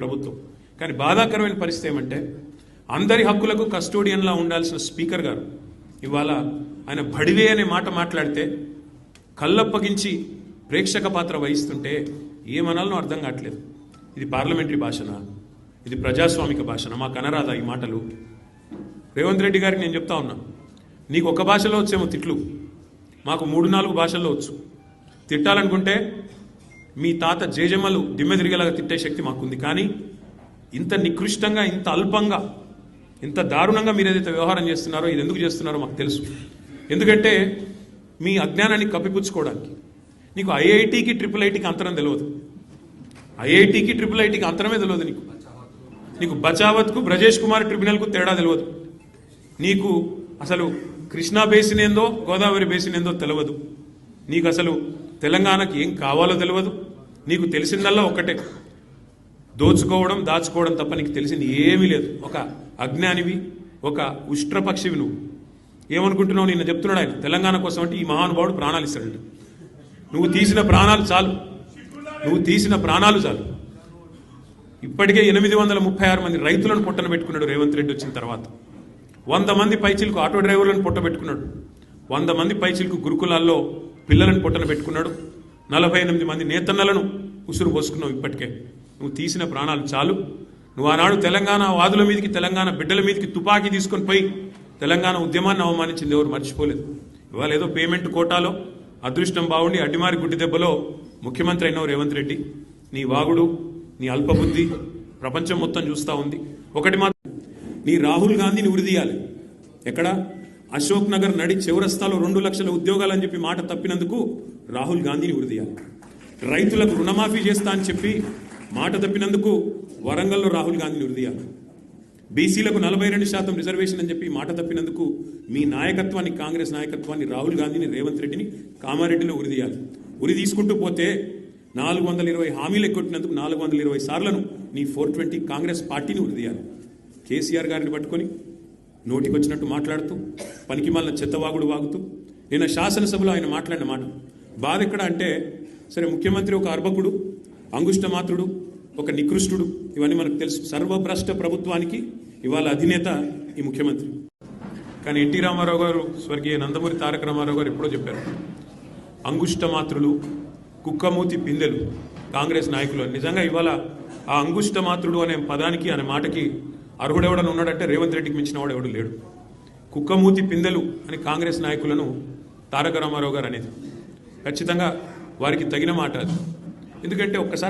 ప్రభుత్వం. కానీ బాధాకరమైన పరిస్థితి ఏమంటే అందరి హక్కులకు కస్టోడియన్లా ఉండాల్సిన స్పీకర్ గారు ఇవాళ ఆయన బడివే అనే మాట మాట్లాడితే కళ్ళప్పగించి ప్రేక్షక పాత్ర వహిస్తుంటే ఏమనాలనో అర్థం కావట్లేదు. ఇది పార్లమెంటరీ భాషనా, ఇది ప్రజాస్వామిక భాషనా? మాకు అనరాదా ఈ మాటలు? రేవంత్ రెడ్డి గారికి నేను చెప్తా ఉన్నా, నీకు ఒక భాషలో వచ్చేమో తిట్లు, మాకు 3-4 భాషల్లో వచ్చు. తిట్టాలనుకుంటే మీ తాత జేజమ్మలు దిమ్మె తిరిగేలాగా తిట్టే శక్తి మాకుంది. కానీ ఇంత నికృష్టంగా, ఇంత అల్పంగా, ఇంత దారుణంగా మీరు ఏదైతే వ్యవహారం చేస్తున్నారో ఇది ఎందుకు చేస్తున్నారో మాకు తెలుసు. ఎందుకంటే మీ అజ్ఞానాన్ని కప్పిపుచ్చుకోవడానికి. నీకు ఐఐటికి IIITకి అంతరం తెలియదు, ఐఐటికి IIITకి అంతరమే తెలియదు. నీకు బచావత్కు బ్రజేష్ కుమార్ ట్రిబ్యునల్కు తేడా తెలియదు. నీకు అసలు కృష్ణా బేసిన్ ఏందో గోదావరి బేసిన్ ఏందో తెలియదు. నీకు అసలు తెలంగాణకి ఏం కావాలో తెలియదు. నీకు తెలిసిందల్లా ఒక్కటే, దోచుకోవడం దాచుకోవడం తప్ప నీకు తెలిసింది ఏమీ లేదు. ఒక అజ్ఞానివి, ఒక ఉష్ట్రపక్షివి. నువ్వు ఏమనుకుంటున్నావు? నిన్న చెప్తున్నాడు ఆయన తెలంగాణ కోసం అంటే ఈ మహానుభావుడు ప్రాణాలు ఇస్తాడంట. నువ్వు తీసిన ప్రాణాలు చాలు, నువ్వు తీసిన ప్రాణాలు చాలు. ఇప్పటికే 836 మంది రైతులను పొట్టన పెట్టుకున్నాడు రేవంత్ రెడ్డి వచ్చిన తర్వాత. 100 మంది పైచిలకు ఆటో డ్రైవర్లను పొట్ట పెట్టుకున్నాడు. 100 మంది పైచిలకు గురుకులాల్లో పిల్లలను పొట్టన పెట్టుకున్నాడు. 48 మంది నేతన్నలను ఉసురు పోసుకున్నావు. ఇప్పటికే నువ్వు తీసిన ప్రాణాలు చాలు. నువ్వు ఆనాడు తెలంగాణ వాదుల మీదకి, తెలంగాణ బిడ్డల మీదకి తుపాకీ తీసుకొని పోయి తెలంగాణ ఉద్యమాన్ని అవమానించింది ఎవరు మర్చిపోలేదు. ఇవాళ ఏదో పేమెంట్ కోటాలో అదృష్టం బాగుండి అడ్డిమారి గుడ్డి దెబ్బలో ముఖ్యమంత్రి అయినావు రేవంత్ రెడ్డి. నీ వాగుడు, నీ అల్పబుద్ధి ప్రపంచం మొత్తం చూస్తూ ఉంది. ఒకటి మాత్రం, నీ రాహుల్ గాంధీని ఉరిదీయాలి. ఎక్కడ? అశోక్ నగర్ నడి చౌరస్తాలో 2 లక్షల ఉద్యోగాలని చెప్పి మాట తప్పినందుకు రాహుల్ గాంధీని ఉరిదీయాలి. రైతులకు రుణమాఫీ చేస్తా అని చెప్పి మాట తప్పినందుకు వరంగల్లో రాహుల్ గాంధీని ఉరిదీయాలి. బీసీలకు 42% రిజర్వేషన్ అని చెప్పి మాట తప్పినందుకు మీ నాయకత్వాన్ని, కాంగ్రెస్ నాయకత్వాన్ని, రాహుల్ గాంధీని, రేవంత్ రెడ్డిని కామారెడ్డిలో ఉరిదీయాలి. ఉరి తీసుకుంటూ పోతే 420 హామీలు ఎక్కొట్టినందుకు 420 సార్లను నీ 420 కాంగ్రెస్ పార్టీని ఉరిదీయాలి. కేసీఆర్ గారిని పట్టుకొని నోటికి వచ్చినట్టు మాట్లాడుతూ, పనికిమాలిన చెత్తవాగుడు వాగుతూ, నిన్న శాసనసభలో ఆయన మాట్లాడిన మాట బాధ ఎక్కడ అంటే, సరే ముఖ్యమంత్రి ఒక అర్భకుడు, అంగుష్టమాత్రుడు, ఒక నికృష్టుడు, ఇవన్నీ మనకు తెలుసు. సర్వభ్రష్ట ప్రభుత్వానికి ఇవాళ అధినేత ఈ ముఖ్యమంత్రి. కానీ ఎన్టీ రామారావు గారు, స్వర్గీయ నందమూరి తారక రామారావు గారు ఎప్పుడో చెప్పారు, అంగుష్టమాత్రులు, కుక్కమూతి పిందెలు కాంగ్రెస్ నాయకులు. నిజంగా ఇవాళ ఆ అంగుష్టమాత్రుడు అనే పదానికి, అనే మాటకి అర్హుడెవడని ఉన్నాడంటే రేవంత్ రెడ్డికి మించిన వాడు ఎవడు లేడు. కుక్కమూతి పిందెలు అని కాంగ్రెస్ నాయకులను తారక రామారావు గారు అనేది ఖచ్చితంగా వారికి తగిన మాట అది. ఎందుకంటే ఒక్కసారి